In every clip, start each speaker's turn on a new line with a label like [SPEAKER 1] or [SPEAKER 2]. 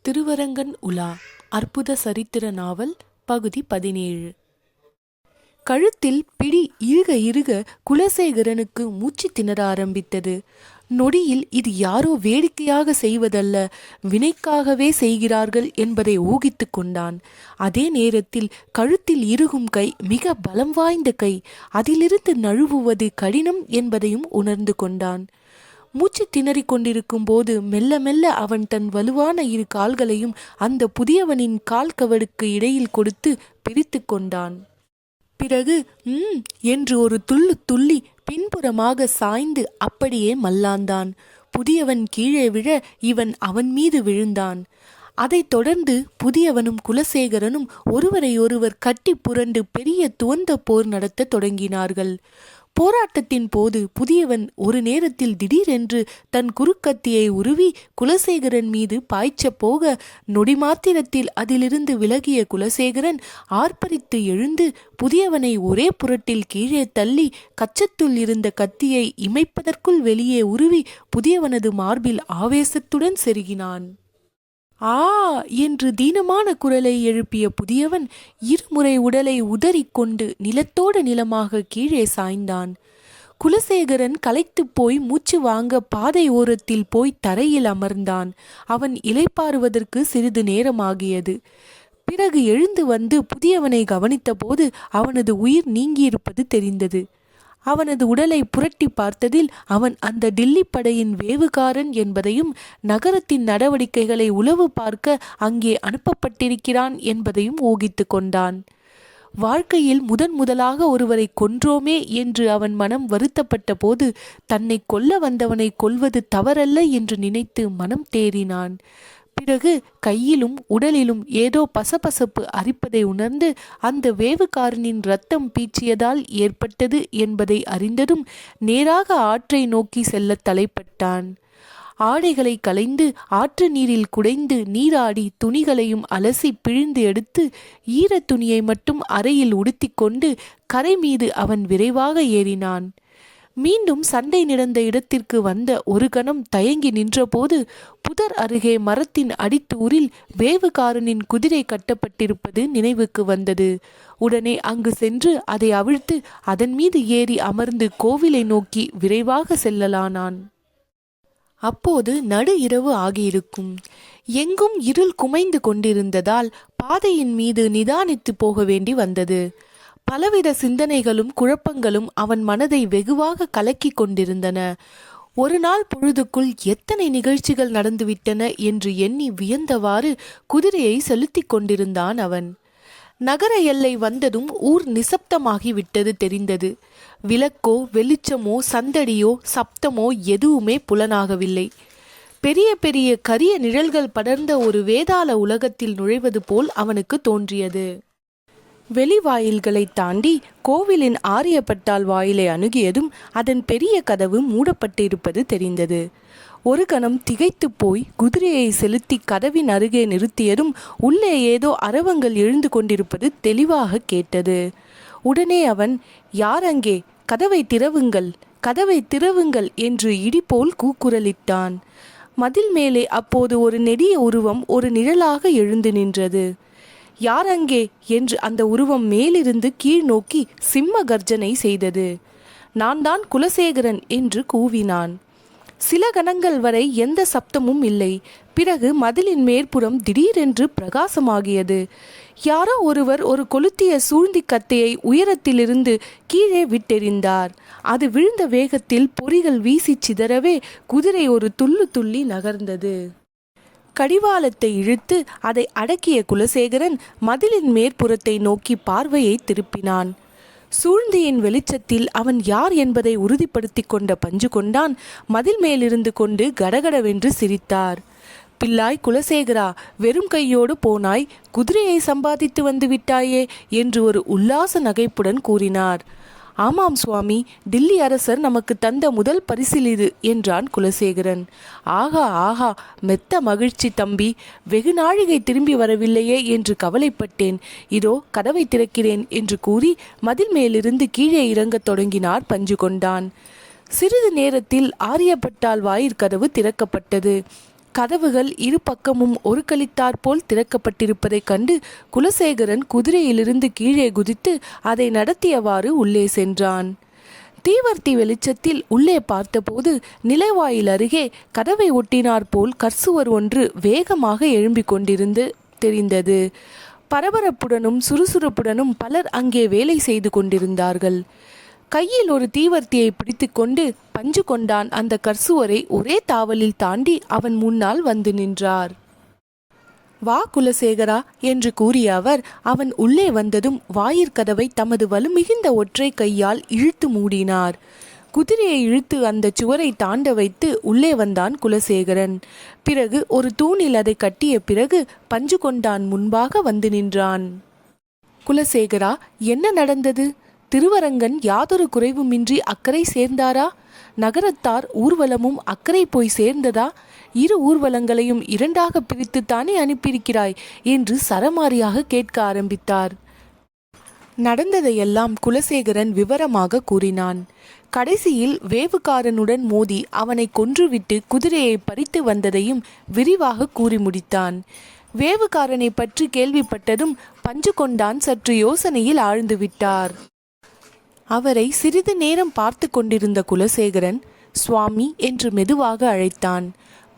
[SPEAKER 1] திருவரங்கன் உலா அற்புத சரித்திர நாவல் பகுதி 17. கழுத்தில் பிடி இறுக இறுக குலசேகரனுக்கு மூச்சு திணற ஆரம்பித்தது. நொடியில் இது யாரோ வேடிக்கையாக செய்வதல்ல, வினைக்காகவே செய்கிறார்கள் என்பதை ஊகித்து கொண்டான். அதே நேரத்தில் கழுத்தில் இறுகும் கை மிக பலம் வாய்ந்த கை, அதிலிருந்து நழுவுவது கடினம் என்பதையும் உணர்ந்து கொண்டான். மூச்சு திணறிக் கொண்டிருக்கும் போது மெல்ல மெல்ல அவன் தன் வலுவான இரு கால்களையும் அந்த புதியவனின் கால் கவடுக்கு இடையில் கொடுத்து பிரித்து கொண்டான். பிறகு என்று ஒரு துள்ளு துள்ளி பின்புறமாக சாய்ந்து அப்படியே மல்லாந்தான். புதியவன் கீழே விழ இவன் அவன் மீது விழுந்தான். அதைத் தொடர்ந்து புதியவனும் குலசேகரனும் ஒருவரை ஒருவர் கட்டி புரண்டு பெரிய துவந்த போர் நடத்த தொடங்கினார்கள். போராட்டத்தின் போது புதியவன் ஒரு நேரத்தில் திடீரென்று தன் குறுக்கத்தியை உருவி குலசேகரன் மீது பாய்ச்ச போக, நொடி மாத்திரத்தில் அதிலிருந்து விலகிய குலசேகரன் ஆர்ப்பரித்து எழுந்து புதியவனை ஒரே புரட்டில் கீழே தள்ளி கச்சத்துள் இருந்த கத்தியை இமைப்பதற்குள் வெளியே உருவி புதியவனது மார்பில் ஆவேசத்துடன் செருகினான். ஆ என்று தீனமான குரலை எழுப்பிய புதியவன் இருமுறை உடலை உதறிக்கொண்டு நிலத்தோடு நிலமாக கீழே சாய்ந்தான். குலசேகரன் களைத்து போய் மூச்சு வாங்க பாதை ஓரத்தில் போய் தரையில் அமர்ந்தான். அவன் இளைப்பாறுவதற்கு சிறிது நேரமாகியது. பிறகு எழுந்து வந்து புதியவனை கவனித்த போது அவனது உயிர் நீங்கியிருப்பது தெரிந்தது. அவனது உடலை புரட்டி பார்த்ததில் அவன் அந்த டில்லி படையின் வேவுகாரன் என்பதையும் நகரத்தின் நடவடிக்கைகளை உளவு பார்க்க அங்கே அனுப்பப்பட்டிருக்கிறான் என்பதையும் ஊகித்து கொண்டான். வாழ்க்கையில் முதலாக ஒருவரை கொன்றோமே என்று அவன் மனம் வருத்தப்பட்ட போது தன்னை கொல்ல வந்தவனை கொல்வது தவறல்ல என்று நினைத்து மனம் தேறினான். பிறகு கையிலும் உடலிலும் ஏதோ பசபசப்பு அரிப்பதை உணர்ந்து அந்த வேவுகாரனின் இரத்தம் பீச்சியதால் ஏற்பட்டது என்பதை அறிந்ததும் நேராக ஆற்றை நோக்கி செல்ல தலைப்பட்டான். ஆடைகளை களைந்து ஆற்று நீரில் குடைந்து நீராடி துணிகளையும் அலசி பிழிந்து எடுத்து ஈர துணியை மட்டும் அறையில் உடுத்தி கொண்டு கரை மீது அவன் விரைவாக ஏறினான். மீண்டும் சண்டை நடந்த இடத்திற்கு வந்த ஒரு கணம் தயங்கி நின்றபோது புதர் அருகே மரத்தின் அடித்தூரில் வேவுகாரனின் குதிரை கட்டப்பட்டிருப்பது நினைவுக்கு வந்தது. உடனே அங்கு சென்று அதை அவிழ்த்து அதன் மீது ஏறி அமர்ந்து கோவிலை நோக்கி விரைவாக செல்லலானான். அப்போது நடு இரவு ஆகியிருக்கும். எங்கும் இருள் குமைந்து கொண்டிருந்ததால் பாதையின் மீது நிதானித்து போக வேண்டி வந்தது. பலவித சிந்தனைகளும் குழப்பங்களும் அவன் மனதை வெகுவாக கலக்கி கொண்டிருந்தன. ஒரு நாள் பொழுதுக்குள் எத்தனை நிகழ்ச்சிகள் நடந்துவிட்டன என்று எண்ணி வியந்தவாறு குதிரையை செலுத்தி கொண்டிருந்தான் அவன். நகர எல்லை வந்ததும் ஊர் நிசப்தமாகி விட்டது தெரிந்தது. விளக்கோ வெளிச்சமோ சந்தடியோ சப்தமோ எதுவுமே புலனாகவில்லை. பெரிய பெரிய கரிய நிழல்கள் படர்ந்த ஒரு வேதாள உலகத்தில் நுழைவது போல் அவனுக்கு தோன்றியது. வெளிவாயில்களை தாண்டி கோவிலின் ஆரியப்பட்டால் வாயிலை அணுகியதும் அதன் பெரிய கதவு மூடப்பட்டிருப்பது தெரிந்தது. ஒரு கணம் திகைத்து போய் குதிரையை செலுத்தி கதவின் அருகே நிறுத்தியதும் உள்ளே ஏதோ அரவங்கள் எழுந்து கொண்டிருப்பது தெளிவாக கேட்டது. உடனே அவன், யார் அங்கே? கதவை திறவுங்கள், கதவை திறவுங்கள் என்று இடிபோல் கூக்குரலிட்டான். மதில் மேலே அப்போது ஒரு நெடிய உருவம் ஒரு நிழலாக எழுந்து நின்றது. யார் அங்கே என்று அந்த உருவம் மேலிருந்து கீழ் நோக்கி சிம்ம கர்ஜனை செய்தது. நான் தான் குலசேகரன் என்று கூவினான். சில கணங்கள் வரை எந்த சப்தமும் இல்லை. பிறகு மதிலின் மேற்புறம் திடீரென்று பிரகாசமாகியது. யாரோ ஒருவர் ஒரு கொளுத்திய சூழ்ந்தி கத்தையை உயரத்திலிருந்து கீழே விட்டெறிந்தார். அது விழுந்த வேகத்தில் பொறிகள் வீசி சிதறவே குதிரை ஒரு துள்ளு துள்ளி நகர்ந்தது. கடிவாளத்தை இழுத்து அதை அடக்கிய குலசேகரன் மதிலின் மேற்புறத்தை நோக்கி பார்வையை திருப்பினான். சூழ்ந்தியின் வெளிச்சத்தில் அவன் யார் என்பதை உறுதிப்படுத்தி கொண்ட பஞ்சு கொண்டான் மதில் மேலிருந்து கொண்டு கடகடவென்று சிரித்தார். பிள்ளாய் குலசேகரா, வெறும் கையோடு போனாய், குதிரையை சம்பாதித்து வந்து விட்டாயே என்று ஒரு உல்லாச நகைப்புடன் கூறினார். ஆமாம் சுவாமி, டில்லி அரசர் நமக்கு தந்த முதல் பரிசில் இது என்றான் குலசேகரன். ஆகா ஆகா, மெத்த மகிழ்ச்சி தம்பி. வெகு நாழிகை திரும்பி வரவில்லையே என்று கவலைப்பட்டேன். இதோ கதவை திறக்கிறேன் என்று கூறி மதில் மேலிருந்து கீழே இறங்கத் தொடங்கினார் பஞ்சு கொண்டான். சிறிது நேரத்தில் ஆரியப்பட்டால் வாயிற்கதவு திறக்கப்பட்டது. கதவுகள் இரு பக்கமும் ஒரு கழித்தாற்போல் திறக்கப்பட்டிருப்பதைக் கண்டு குலசேகரன் குதிரையிலிருந்து கீழே குதித்து அதை நடத்தியவாறு உள்ளே சென்றான். தீவர்த்தி வெளிச்சத்தில் உள்ளே பார்த்தபோது நிலைவாயில் அருகே கதவை ஒட்டினாற்போல் கற்சுவர் ஒன்று வேகமாக எழும்பிக் கொண்டிருந்து தெரிந்தது. பரபரப்புடனும் சுறுசுறுப்புடனும் பலர் அங்கே வேலை செய்து கொண்டிருந்தார்கள். கையில் ஒரு தீவர்த்தியை பிடித்து கொண்டு பஞ்சு கொண்டான் அந்த கற்சுவரை ஒரே தாவலில் தாண்டி அவன் முன்னால் வந்து நின்றார். வா குலசேகரா என்று கூறிய அவர் அவன் உள்ளே வந்ததும் வாயிற்கதவை தமது வலுமிகுந்த ஒற்றை கையால் இழுத்து மூடினார். குதிரையை இழுத்து அந்த சுவரை தாண்ட வைத்து உள்ளே வந்தான் குலசேகரன். பிறகு ஒரு தூணில் அதை கட்டிய பிறகு பஞ்சு கொண்டான் முன்பாக வந்து நின்றான். குலசேகரா, என்ன நடந்தது? திருவரங்கன் யாதொரு குறைவுமின்றி அக்கறை சேர்ந்தாரா? நகரத்தார் ஊர்வலமும் அக்கறை போய் சேர்ந்ததா? இரு ஊர்வலங்களையும் இரண்டாக பிரித்துத்தானே அனுப்பியிருக்கிறாய் என்று சரமாரியாக கேட்க ஆரம்பித்தார். நடந்ததையெல்லாம் குலசேகரன் விவரமாக கூறினான். கடைசியில் வேவுக்காரனுடன் மோதி அவனை கொன்றுவிட்டு குதிரையை பறித்து வந்ததையும் விரிவாக கூறி முடித்தான். வேவுக்காரனை பற்றி கேள்விப்பட்டதும் பஞ்சு கொண்டான் சற்று யோசனையில் ஆழ்ந்து விட்டார். அவரை சிறிது நேரம் பார்த்து கொண்டிருந்த குலசேகரன் சுவாமி என்று மெதுவாக அழைத்தான்.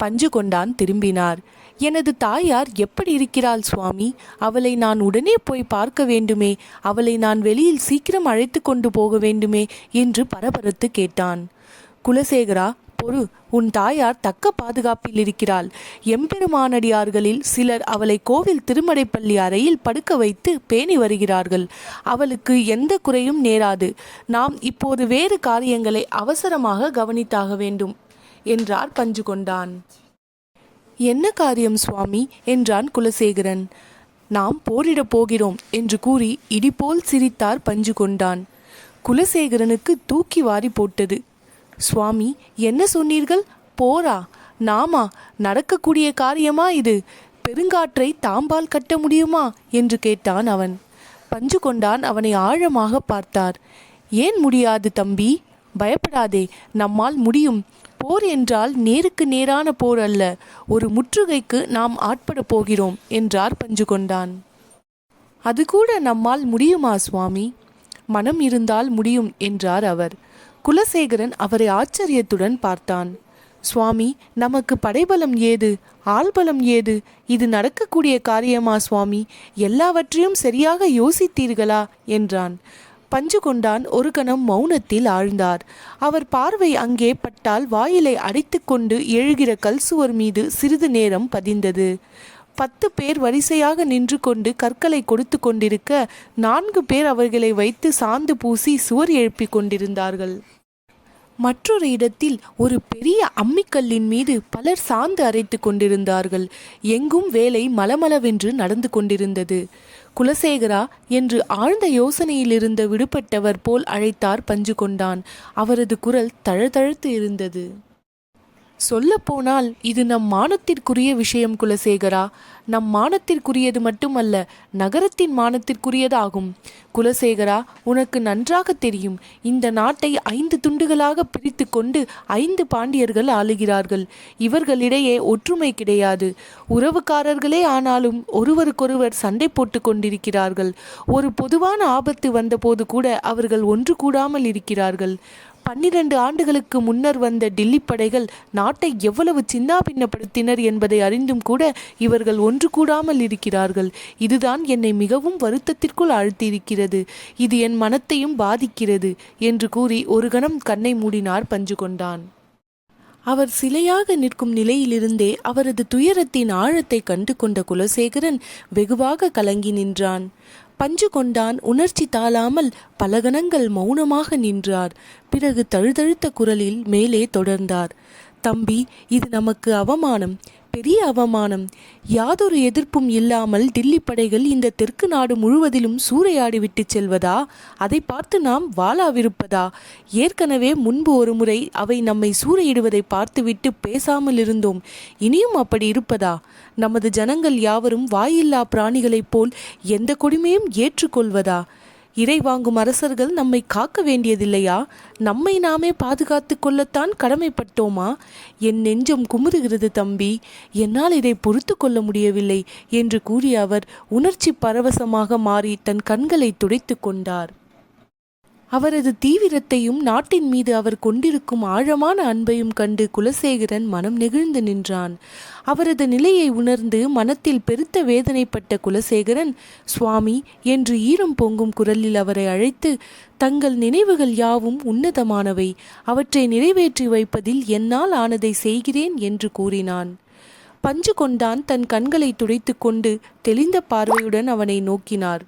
[SPEAKER 1] பஞ்சு கொண்டான் திரும்பினார். எனது தாயார் எப்படி இருக்கிறாள் சுவாமி? அவளை நான் உடனே போய் பார்க்க வேண்டுமே, அவளை நான் வெளியில் சீக்கிரம் அழைத்து கொண்டு போக வேண்டுமே என்று பரபரத்து கேட்டான். குலசேகரா, பொறு, உன் தாயார் தக்க பாதுகாப்பில் இருக்கிறாள். எம்பெருமானடியார்களில் சிலர் அவளை கோவில் திருமடைப்பள்ளி அறையில் படுக்க வைத்து பேணி வருகிறார்கள். அவளுக்கு எந்த குறையும் நேராது. நாம் இப்போது வேறு காரியங்களை அவசரமாக கவனித்தாக வேண்டும் என்றார் பஞ்சு கொண்டான். என்ன காரியம் சுவாமி என்றான் குலசேகரன். நாம் போரிடப் போகிறோம் என்று கூறி இடிபோல் சிரித்தார் பஞ்சு கொண்டான். குலசேகரனுக்கு தூக்கி வாரி போட்டது. சுவாமி, என்ன சொன்னீர்கள்? போரா? நாமா? நடக்கக்கூடிய காரியமா இது? பெருங்காற்றை தாம்பால் கட்ட முடியுமா என்று கேட்டான் அவன். பஞ்சு கொண்டான் அவனை ஆழமாக பார்த்தார். ஏன் முடியாது தம்பி? பயப்படாதே, நம்மால் முடியும். போர் என்றால் நேருக்கு நேரான போர் அல்ல, ஒரு முற்றுகைக்கு நாம் ஆட்பட போகிறோம் என்றார் பஞ்சு கொண்டான். அது கூட நம்மால் முடியுமா சுவாமி? மனம் இருந்தால் முடியும் என்றார் அவர். குலசேகரன் அவரை ஆச்சரியத்துடன் பார்த்தான். சுவாமி, நமக்கு படைபலம் ஏது, ஆள்பலம் ஏது? இது நடக்கக்கூடிய காரியமா சுவாமி? எல்லாவற்றையும் சரியாக யோசித்தீர்களா என்றான். பஞ்சு கொண்டான் ஒரு கணம் மௌனத்தில் ஆழ்ந்தார். அவர் பார்வை அங்கே பட்டால் வாயிலை அடைத்து கொண்டு எழுகிற கல்சுவர் மீது சிறிது நேரம் பதிந்தது. 10 பேர் வரிசையாக நின்று கொண்டு கற்களை கொடுத்து கொண்டிருக்க 4 பேர் அவர்களை வைத்து சாந்து பூசி சுவர் எழுப்பி கொண்டிருந்தார்கள். மற்றொரு இடத்தில் ஒரு பெரிய அம்மிக்கல்லின் மீது பலர் சாந்து அரைத்து கொண்டிருந்தார்கள். எங்கும் வேலை மலமளவென்று நடந்து கொண்டிருந்தது. குலசேகரா என்று ஆழ்ந்த யோசனையிலிருந்த விடுபட்டவர் போல் அழைத்தார் பஞ்சு கொண்டான். அவரது குரல் தழதழுத்து இருந்தது. சொல்லப்போனால் இது நம் மானத்திற்குரிய விஷயம் குலசேகரா. நம் மானத்திற்குரியது மட்டுமல்ல, நகரத்தின் மானத்திற்குரியதாகும். குலசேகரா, உனக்கு நன்றாக தெரியும், இந்த நாட்டை 5 துண்டுகளாக பிரித்து கொண்டு 5 பாண்டியர்கள் ஆளுகிறார்கள். இவர்களிடையே ஒற்றுமை கிடையாது. உறவுக்காரர்களே ஆனாலும் ஒருவருக்கொருவர் சண்டை போட்டு கொண்டிருக்கிறார்கள். ஒரு பொதுவான ஆபத்து வந்தபோது கூட அவர்கள் ஒன்று கூடாமல் இருக்கிறார்கள். 12 ஆண்டுகளுக்கு முன்னர் வந்த டில்லி படைகள் நாட்டை எவ்வளவு சின்னாபின்னப்படுத்தினர் என்பதை அறிந்தும் கூட இவர்கள் ஒன்று கூடாமல் இருக்கிறார்கள். இதுதான் என்னை மிகவும் வருத்தத்திற்குள் ஆழ்த்தியிருக்கிறது. இது என் மனத்தையும் பாதிக்கிறது என்று கூறி ஒரு கணம் கண்ணை மூடினார் பஞ்சு கொண்டான். அவர் சிலையாக நிற்கும் நிலையிலிருந்தே அவரது துயரத்தின் ஆழத்தை கண்டு கொண்ட குலசேகரன் வெகுவாக கலங்கி நின்றான். பஞ்சு கொண்டான் உணர்ச்சி தாழாமல் பல கணங்கள் மௌனமாக நின்றார். பிறகு தழுதழுத்த குரலில் மேலே தொடர்ந்தார். தம்பி, இது நமக்கு அவமானம், பெரிய அவமானம். யாதொரு எதிர்ப்பும் இல்லாமல் டில்லி படைகள் இந்த தெற்கு நாடு முழுவதிலும் சூறையாடி விட்டு செல்வதா? அதை பார்த்து நாம் வாளாவிருப்பதா? ஏற்கனவே முன்பு ஒரு முறை அவை நம்மை சூறையிடுவதை பார்த்துவிட்டு பேசாமல் இருந்தோம். இனியும் அப்படி இருப்பதா? நமது ஜனங்கள் யாவரும் வாயில்லா பிராணிகளைப் போல் எந்த கொடுமையும் ஏற்றுக்கொள்வதா? இறை வாங்கும் அரசர்கள் நம்மை காக்க வேண்டியதில்லையா? நம்மை நாமே பாதுகாத்து கொள்ளத்தான் கடமைப்பட்டோமா? என் நெஞ்சம் குமுறுகிறது தம்பி, என்னால் இதை பொறுத்து கொள்ள முடியவில்லை என்று கூறிய அவர் உணர்ச்சி பரவசமாக மாறி தன் கண்களை துடைத்து கொண்டார். அவரது தீவிரத்தையும் நாட்டின் மீது அவர் கொண்டிருக்கும் ஆழமான அன்பையும் கண்டு குலசேகரன் மனம் நெகிழ்ந்து நின்றான். அவரது நிலையை உணர்ந்து மனத்தில் பெருத்த வேதனைப்பட்ட குலசேகரன், சுவாமி என்று ஈரம் பொங்கும் குரலில் அவரை அழைத்து, தங்கள் நினைவுகள் யாவும் உன்னதமானவை, அவற்றை நிறைவேற்றி வைப்பதில் என்னால் ஆனதை செய்கிறேன் என்று கூறினான். பஞ்சு கொண்டான் தன் கண்களை துடைத்து கொண்டு தெளிந்த பார்வையுடன் அவனை நோக்கினார்.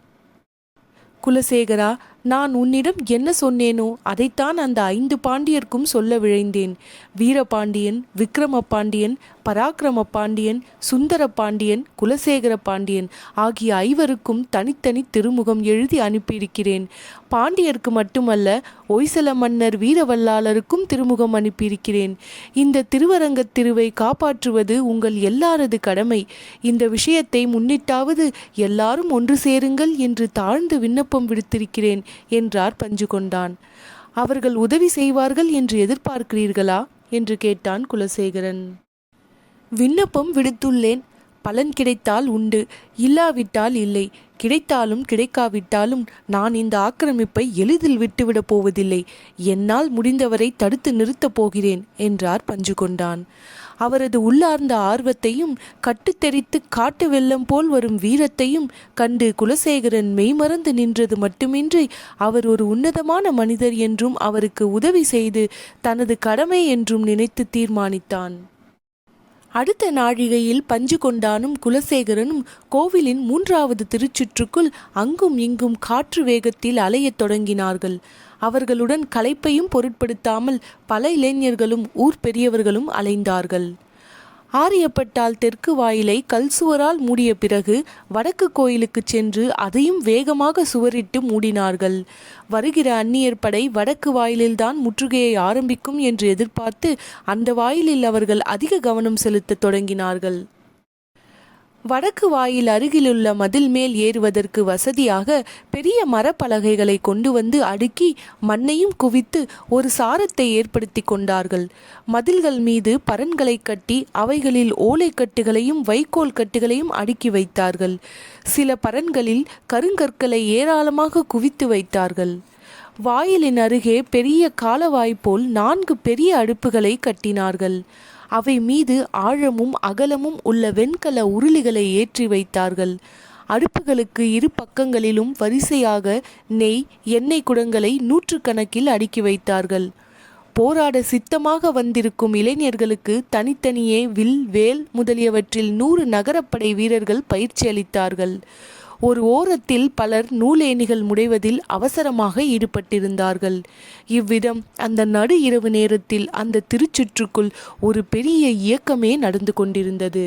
[SPEAKER 1] குலசேகரா, நான் உன்னிடம் என்ன சொன்னேனோ அதைத்தான் அந்த 5 பாண்டியர்க்கும் சொல்ல விழைந்தேன். வீரபாண்டியன், விக்ரம பாண்டியன், பராக்கிரம பாண்டியன், சுந்தர பாண்டியன், குலசேகர பாண்டியன் ஆகிய 5வருக்கும் தனித்தனி திருமுகம் எழுதி அனுப்பியிருக்கிறேன். பாண்டியருக்கு மட்டுமல்ல, ஒய்சல மன்னர் வீரவல்லாளருக்கும் திருமுகம் அனுப்பியிருக்கிறேன். இந்த திருவரங்கத் திருவை காப்பாற்றுவது உங்கள் எல்லாரது கடமை. இந்த விஷயத்தை முன்னிட்டாவது எல்லாரும் ஒன்று சேருங்கள் என்று தாழ்ந்து விண்ணப்பம் விடுத்திருக்கிறேன் என்றார் பஞ்சு கொண்டான். அவர்கள் உதவி செய்வார்கள் என்று எதிர்பார்க்கிறீர்களா என்று கேட்டான் குலசேகரன். விண்ணப்பம் விடுத்துள்ளேன். பலன் கிடைத்தால் உண்டு, இல்லாவிட்டால் இல்லை. கிடைத்தாலும் கிடைக்காவிட்டாலும் நான் இந்த ஆக்கிரமிப்பை எளிதில் விட்டுவிடப் போவதில்லை. என்னால் முடிந்தவரை தடுத்து நிறுத்தப் போகிறேன் என்றார் பஞ்சு கொண்டான். அவரது உள்ளார்ந்த ஆர்வத்தையும் கட்டுத்தெறித்து காட்டு வெள்ளம் போல் வரும் வீரத்தையும் கண்டு குலசேகரன் மெய்மறந்து நின்றது மட்டுமின்றி அவர் ஒரு உன்னதமான மனிதர் என்றும் அவருக்கு உதவி செய்து தனது கடமை என்றும் நினைத்து தீர்மானித்தான். அடுத்த நாழிகையில் பஞ்சு கொண்டானும் குலசேகரனும் கோவிலின் 3வது திருச்சுற்றுக்குள் அங்கும் இங்கும் காற்று வேகத்தில் அலையத் தொடங்கினார்கள். அவர்களுடன் களைப்பையும் பொருட்படுத்தாமல் பல இளைஞர்களும் ஊர் பெரியவர்களும் அலைந்தார்கள். ஆரியப்பட்டால் தெற்கு வாயிலை கல் சுவரால் மூடிய பிறகு வடக்கு கோயிலுக்கு சென்று அதையும் வேகமாக சுவரிட்டு மூடினார்கள். வருகிற அந்நியர் படை வடக்கு வாயிலில்தான் முற்றுகையை ஆரம்பிக்கும் என்று எதிர்பார்த்து அந்த வாயிலில் அவர்கள் அதிக கவனம் செலுத்த தொடங்கினார்கள். வடக்கு வாயில் அருகிலுள்ள மதில் மேல் ஏறுவதற்கு வசதியாக பெரிய மரப்பலகைகளை கொண்டு வந்து அடுக்கி மண்ணையும் குவித்து ஒரு சாரத்தை ஏற்படுத்தி கொண்டார்கள். மதில்கள் மீது பரன்களை கட்டி அவைகளில் ஓலைக்கட்டுகளையும் வைக்கோல் கட்டுகளையும் அடுக்கி வைத்தார்கள். சில பரன்களில் கருங்கற்களை ஏராளமாக குவித்து வைத்தார்கள். வாயிலின் அருகே பெரிய காலவாய் போல் 4 பெரிய அடுப்புகளை கட்டினார்கள். அவை மீது ஆழமும் அகலமும் உள்ள வெண்கல உருளிகளை ஏற்றி வைத்தார்கள். அடுப்புகளுக்கு இரு பக்கங்களிலும் வரிசையாக நெய், எண்ணெய் குடங்களை 100கணக்கில் அடுக்கி வைத்தார்கள். போராட சித்தமாக வந்திருக்கும் இளைஞர்களுக்கு தனித்தனியே வில், வேல் முதலியவற்றில் 100 நகரப்படை வீரர்கள் பயிற்சி அளித்தார்கள். ஒரு ஓரத்தில் பலர் நூலேணிகள் முடைவதில் அவசரமாக ஈடுபட்டிருந்தார்கள். இவ்விதம் அந்த நடு இரவு நேரத்தில் அந்த திருச்சுற்றுக்குள் ஒரு பெரிய இயக்கமே நடந்து கொண்டிருந்தது.